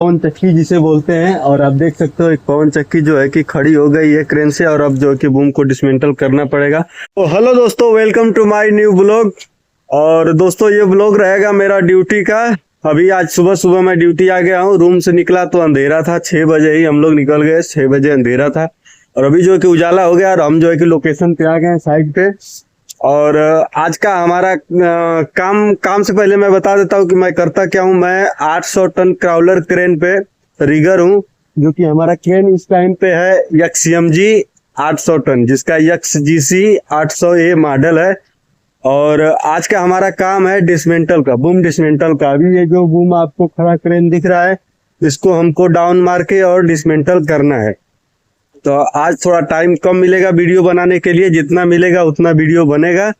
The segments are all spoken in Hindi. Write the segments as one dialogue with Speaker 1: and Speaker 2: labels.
Speaker 1: पवन चक्की जिसे बोलते हैं। और आप देख सकते हो एक पवन चक्की जो है कि खड़ी हो गई है क्रेन से, और अब जो है कि बूम को डिसमेंटल करना पड़ेगा। तो हेलो दोस्तों, welcome to my new blog. और दोस्तों ये ब्लॉग रहेगा मेरा ड्यूटी का। अभी आज सुबह सुबह मैं ड्यूटी आ गया हूँ। रूम से निकला तो अंधेरा था, 6 बजे ही हम लोग निकल गए। 6 बजे अंधेरा था और अभी जो है कि उजाला हो गया और हम जो है कि लोकेशन पे आ गए हैं, साइड पे। और आज का हमारा काम से पहले मैं बता देता हूँ कि मैं करता क्या हूँ। मैं 800 टन क्राउलर क्रेन पे रिगर हूँ, जो कि हमारा क्रेन इस टाइम पे है XMG 800 टन, जिसका XGC 800A मॉडल है। और आज का हमारा काम है डिसमेंटल का, बूम डिसमेंटल का। अभी ये जो बूम आपको खड़ा क्रेन दिख रहा है, इसको हमको डाउन मार के और डिसमेंटल करना है। तो आज थोड़ा टाइम कम मिलेगा वीडियो बनाने के लिए, जितना मिलेगा उतना वीडियो बनेगा।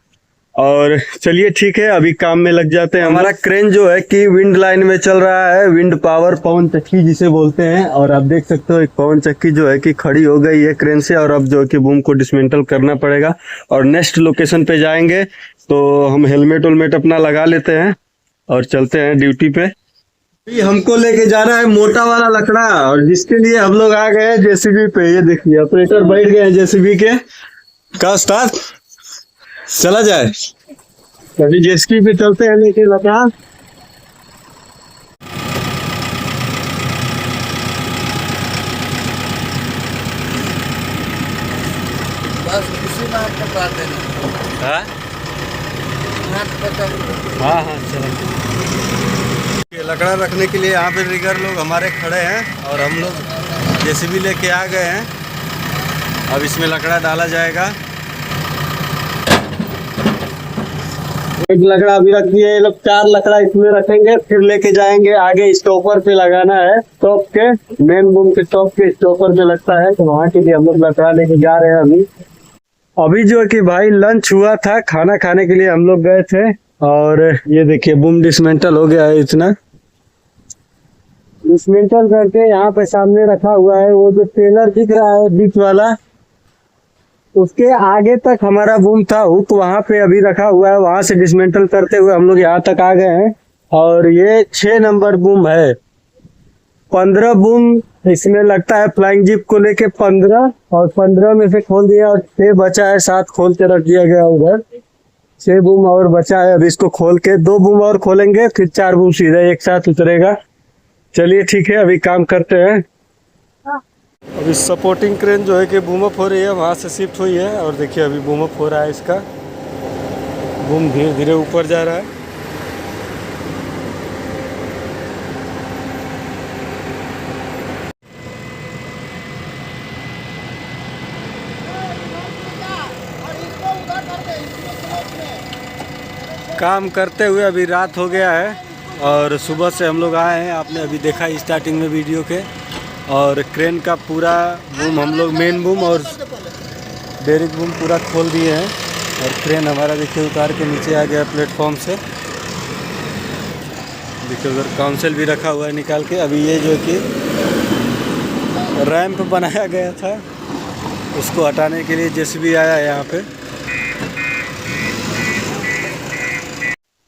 Speaker 1: और चलिए ठीक है, अभी काम में लग जाते हैं। हमारा क्रेन जो है कि विंड लाइन में चल रहा है, विंड पावर पवन चक्की जिसे बोलते हैं। और आप देख सकते हो एक पवन चक्की जो है कि खड़ी हो गई है क्रेन से, और अब जो है कि बूम को डिसमेंटल करना पड़ेगा और नेक्स्ट लोकेशन पे जाएंगे। तो हम हेलमेट अपना लगा लेते हैं और चलते हैं ड्यूटी पे। हमको लेके जाना है मोटा वाला लकड़ा, और जिसके लिए हम लोग आ गए हैं जेसीबी पे। ये देखिए ऑपरेटर बैठ गए हैं जेसीबी के। का स्टार्ट चला जाए, अभी जेसीबी पे चलते हैं लेके लकड़ा।
Speaker 2: बस इसी में आपको बात देना।
Speaker 1: हाँ हाँ चलो। ये लकड़ा रखने के लिए यहाँ पे रिगर लोग हमारे खड़े हैं और हम लोग जेसीबी लेके आ गए हैं। अब इसमें लकड़ा डाला जाएगा। एक लकड़ा अभी रख दिए, ये लोग 4 लकड़ा इसमें रखेंगे, फिर लेके जाएंगे आगे स्टॉपर पे लगाना है। टॉप के मेन बूम के टॉप के स्टॉपर पे लगता है, तो वहाँ के लिए हम लोग लकड़ा लेके जा रहे हैं। अभी जो है कि भाई लंच हुआ था, खाना खाने के लिए हम लोग गए थे। और ये देखिए बूम डिसमेंटल हो गया है। इतना डिसमेंटल करके यहाँ पे सामने रखा हुआ है, वो जो टेलर दिख रहा है बीच वाला, उसके आगे तक हमारा बूम था, हुक वहाँ पे अभी रखा हुआ है। वहां से डिसमेंटल करते हुए हम लोग यहाँ तक आ गए हैं। और ये 6 नंबर बूम है। 15 बूम इसमें लगता है, फ्लाइंग जीप को लेके 15, और 15 में से खोल दिया और 6 बचा है, 7 खोल के रख दिया गया उधर। 6 बूम और बचा है। अब इसको खोल के 2 बूम और खोलेंगे, फिर 4 बूम सीधे एक साथ उतरेगा। चलिए ठीक है, अभी काम करते हैं। अभी सपोर्टिंग क्रेन जो है कि बूम अप हो रही है, वहाँ से शिफ्ट हुई है। और देखिए अभी बूम अप हो रहा है, इसका बूम धीरे धीरे ऊपर जा रहा है। काम करते हुए अभी रात हो गया है और सुबह से हम लोग आए हैं। आपने अभी देखा स्टार्टिंग में वीडियो के। और क्रेन का पूरा बूम हम लोग, मेन बूम और डेरिक बूम पूरा खोल दिए हैं। और क्रेन हमारा देखिए उतार के नीचे आ गया प्लेटफॉर्म से। देखिए उधर काउंसिल भी रखा हुआ है निकाल के। अभी ये जो कि रैंप बनाया गया था, उसको हटाने के लिए जेसीबी आया है यहाँ पे।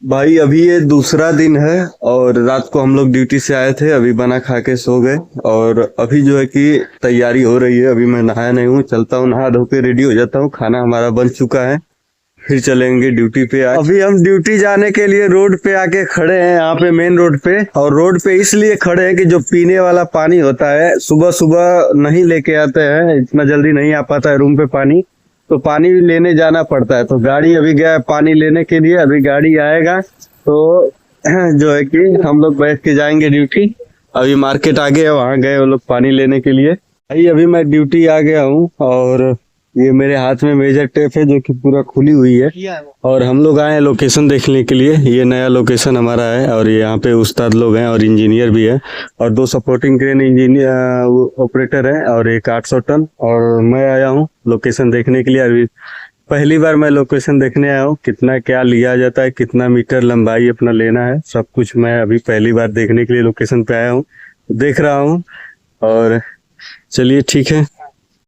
Speaker 1: भाई अभी ये दूसरा दिन है और रात को हम लोग ड्यूटी से आए थे, अभी बना खा के सो गए। और अभी जो है कि तैयारी हो रही है। अभी मैं नहाया नहीं हूँ, चलता हूँ नहा धो के रेडी हो जाता हूँ। खाना हमारा बन चुका है, फिर चलेंगे ड्यूटी पे। अभी हम ड्यूटी जाने के लिए रोड पे आके खड़े हैं, यहाँ पे मेन रोड पे। और रोड पे इसलिए खड़े हैं कि जो पीने वाला पानी होता है, सुबह सुबह नहीं लेके आते हैं, इतना जल्दी नहीं आ पाता है रूम पे पानी, तो पानी भी लेने जाना पड़ता है। तो गाड़ी अभी गया पानी लेने के लिए, अभी गाड़ी आएगा तो जो है कि हम लोग बैठ के जाएंगे ड्यूटी। अभी मार्केट आ गए, वहाँ गए वो लोग पानी लेने के लिए। अभी मैं ड्यूटी आ गया हूँ और ये मेरे हाथ में मेजर टेप है जो कि पूरा खुली हुई है। और हम लोग आए हैं लोकेशन देखने के लिए। ये नया लोकेशन हमारा है और यहाँ पे उस्ताद लोग हैं और इंजीनियर भी है, और 2 सपोर्टिंग क्रेन इंजीनियर ऑपरेटर है और एक 800 टन। और मैं आया हूँ लोकेशन देखने के लिए। अभी पहली बार मैं लोकेशन देखने आया हूँ। कितना क्या लिया जाता है, कितना मीटर लंबाई अपना लेना है, सब कुछ मैं अभी पहली बार देखने के लिए लोकेशन पे आया हूँ, देख रहा हूँ। और चलिए ठीक है।